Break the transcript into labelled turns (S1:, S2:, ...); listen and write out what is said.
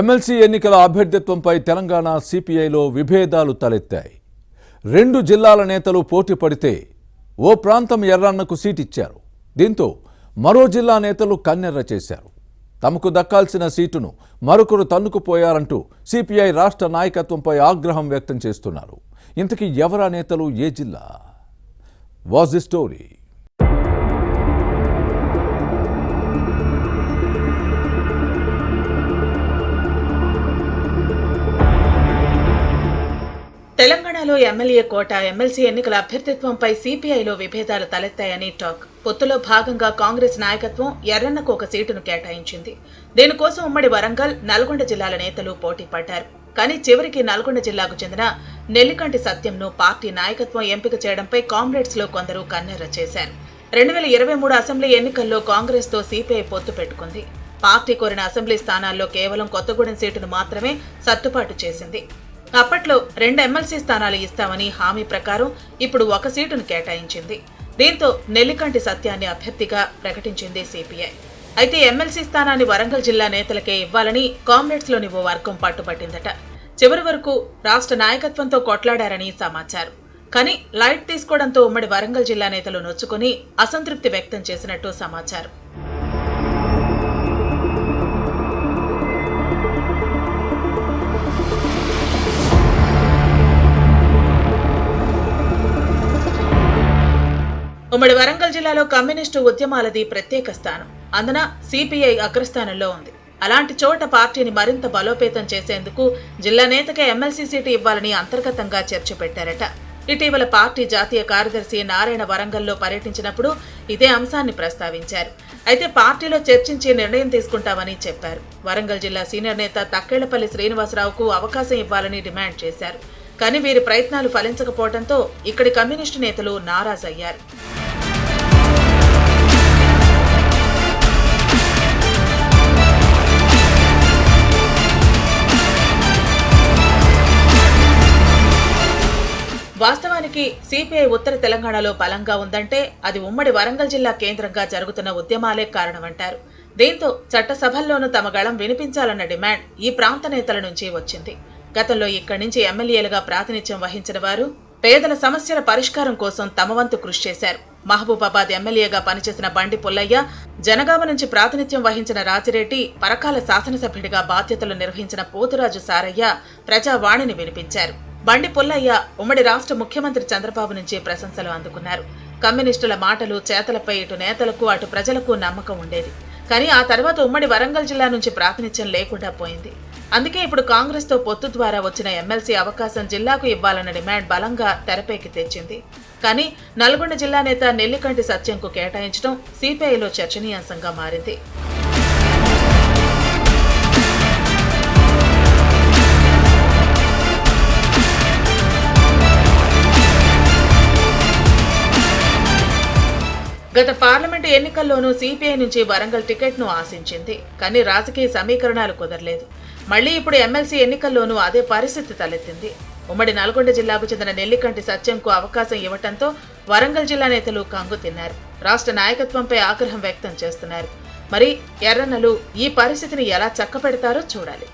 S1: MLC ఎన్నికల అభ్యర్థిత్వంపై తెలంగాణ సిపిఐలో విభేదాలు తలెత్తాయి. 2 జిల్లాల నేతలు పోటీ పడితే ఓ ప్రాంతం ఎర్రన్నకు సీట్ ఇచ్చారు. దీంతో మరో జిల్లా నేతలు కన్నెర్ర చేశారు. తమకు దక్కాల్సిన సీటును మరొకరు తన్నుకుపోయారంటూ సిపిఐ రాష్ట్ర నాయకత్వంపై ఆగ్రహం వ్యక్తం చేస్తున్నారు. ఇంతకీ ఎవరా నేతలు, ఏ జిల్లా? Was the story?
S2: తెలంగాణలో ఎమ్మెల్యే కోట, ఎమ్మెల్సీ ఎన్నికల అభ్యర్థిత్వంపై సిపిఐలో విభేదాలు తలెత్తాయని టాక్. పొత్తులో భాగంగా కాంగ్రెస్ నాయకత్వం ఎర్రన్నకు ఒక సీటును కేటాయించింది. దీనికోసం ఉమ్మడి వరంగల్, నల్గొండ జిల్లాల నేతలు పోటీ పడ్డారు. కానీ చివరికి నల్గొండ జిల్లాకు చెందిన నెల్లికంటి సత్యంను పార్టీ నాయకత్వం ఎంపిక చేయడంపై కామ్రేడ్స్ లో కొందరు కన్నెర్ర చేశారు. 2023 అసెంబ్లీ ఎన్నికల్లో కాంగ్రెస్ తో సిపిఐ పొత్తు పెట్టుకుంది. పార్టీ కోరిన అసెంబ్లీ స్థానాల్లో కేవలం కొత్తగూడెం సీటును మాత్రమే సర్దుబాటు చేసింది. అప్పట్లో 2 ఎమ్మెల్సీ స్థానాలు ఇస్తామని హామీ ప్రకారం ఇప్పుడు ఒక సీటును కేటాయించింది. దీంతో నెల్లికంటి సత్యాన్ని అభ్యర్థిగా ప్రకటించింది సిపిఐ. అయితే ఎమ్మెల్సీ స్థానాన్ని వరంగల్ జిల్లా నేతలకే ఇవ్వాలని కామ్రేడ్స్ లోని ఓ వర్గం పట్టుబట్టిందట. చివరి వరకు రాష్ట్ర నాయకత్వంతో కొట్లాడారని సమాచారం. కానీ లైట్ తీసుకోవడంతో ఉమ్మడి వరంగల్ జిల్లా నేతలు నొచ్చుకుని అసంతృప్తి వ్యక్తం చేసినట్టు సమాచారం. ఉమ్మడి వరంగల్ జిల్లాలో కమ్యూనిస్టు ఉద్యమాలది ప్రత్యేక స్థానం. అందున సిపిఐ అగ్రస్థానంలో ఉంది. అలాంటి చోట పార్టీని మరింత బలోపేతం చేసేందుకు జిల్లా నేతకే ఎమ్మెల్సీ సీటు ఇవ్వాలని అంతర్గతంగా చర్చ పెట్టారట. ఇటీవల పార్టీ జాతీయ కార్యదర్శి నారాయణ వరంగల్లో పర్యటించినప్పుడు ఇదే అంశాన్ని ప్రస్తావించారు. అయితే పార్టీలో చర్చించి నిర్ణయం తీసుకుంటామని చెప్పారు. వరంగల్ జిల్లా సీనియర్ నేత తక్కేళ్లపల్లి శ్రీనివాసరావుకు అవకాశం ఇవ్వాలని డిమాండ్ చేశారు. కానీ వీరి ప్రయత్నాలు ఫలించకపోవడంతో ఇక్కడి కమ్యూనిస్టు నేతలు నారాజయ్యారు. వాస్తవానికి సిపిఐ ఉత్తర తెలంగాణలో బలంగా ఉందంటే అది ఉమ్మడి వరంగల్ జిల్లా కేంద్రంగా జరుగుతున్న ఉద్యమాలే కారణమంటారు. దీంతో చట్టసభల్లోనూ తమ గళం వినిపించాలన్న డిమాండ్ ఈ ప్రాంత నేతల నుంచి వచ్చింది. గతంలో ఇక్కడి నుంచి ఎమ్మెల్యేలుగా ప్రాతినిధ్యం వహించిన వారు పేదల సమస్యల పరిష్కారం కోసం తమ వంతు కృషి చేశారు. మహబూబాబాద్ ఎమ్మెల్యేగా పనిచేసిన బండి పుల్లయ్య, జనగామ నుంచి ప్రాతినిధ్యం వహించిన రాజిరెడ్డి, పరకాల శాసనసభ్యుడిగా బాధ్యతలు నిర్వహించిన పోతురాజు సారయ్య ప్రజావాణిని వినిపించారు. బండి పుల్లయ్య ఉమ్మడి రాష్ట్ర ముఖ్యమంత్రి చంద్రబాబు నుంచి ప్రశంసలు అందుకున్నారు. కమ్యూనిస్టుల మాటలు, చేతలపై ఇటు నేతలకు అటు ప్రజలకు నమ్మకం ఉండేది. కానీ ఆ తర్వాత ఉమ్మడి వరంగల్ జిల్లా నుంచి ప్రాతినిధ్యం లేకుండా పోయింది. అందుకే ఇప్పుడు కాంగ్రెస్ తో పొత్తు ద్వారా వచ్చిన ఎమ్మెల్సీ అవకాశం జిల్లాకు ఇవ్వాలన్న డిమాండ్ బలంగా తెరపైకి తెచ్చింది. కానీ నల్గొండ జిల్లా నేత నెల్లికంటి సత్యంకు కేటాయించడం సిపిఐలో చర్చనీయాంశంగా మారింది. గత పార్లమెంటు ఎన్నికల్లోనూ సిపిఐ నుంచి వరంగల్ టికెట్ను ఆశించింది. కానీ రాజకీయ సమీకరణాలు కుదరలేదు. మళ్లీ ఇప్పుడు ఎమ్మెల్సీ ఎన్నికల్లోనూ అదే పరిస్థితి తలెత్తింది. ఉమ్మడి నల్గొండ జిల్లాకు చెందిన నెల్లికంటి సత్యంకు అవకాశం ఇవ్వడంతో వరంగల్ జిల్లా నేతలు కంగు తిన్నారు. రాష్ట్ర నాయకత్వంపై ఆగ్రహం వ్యక్తం చేస్తున్నారు. మరి ఎర్రన్నలు ఈ పరిస్థితిని ఎలా చక్కబెడతారో చూడాలి.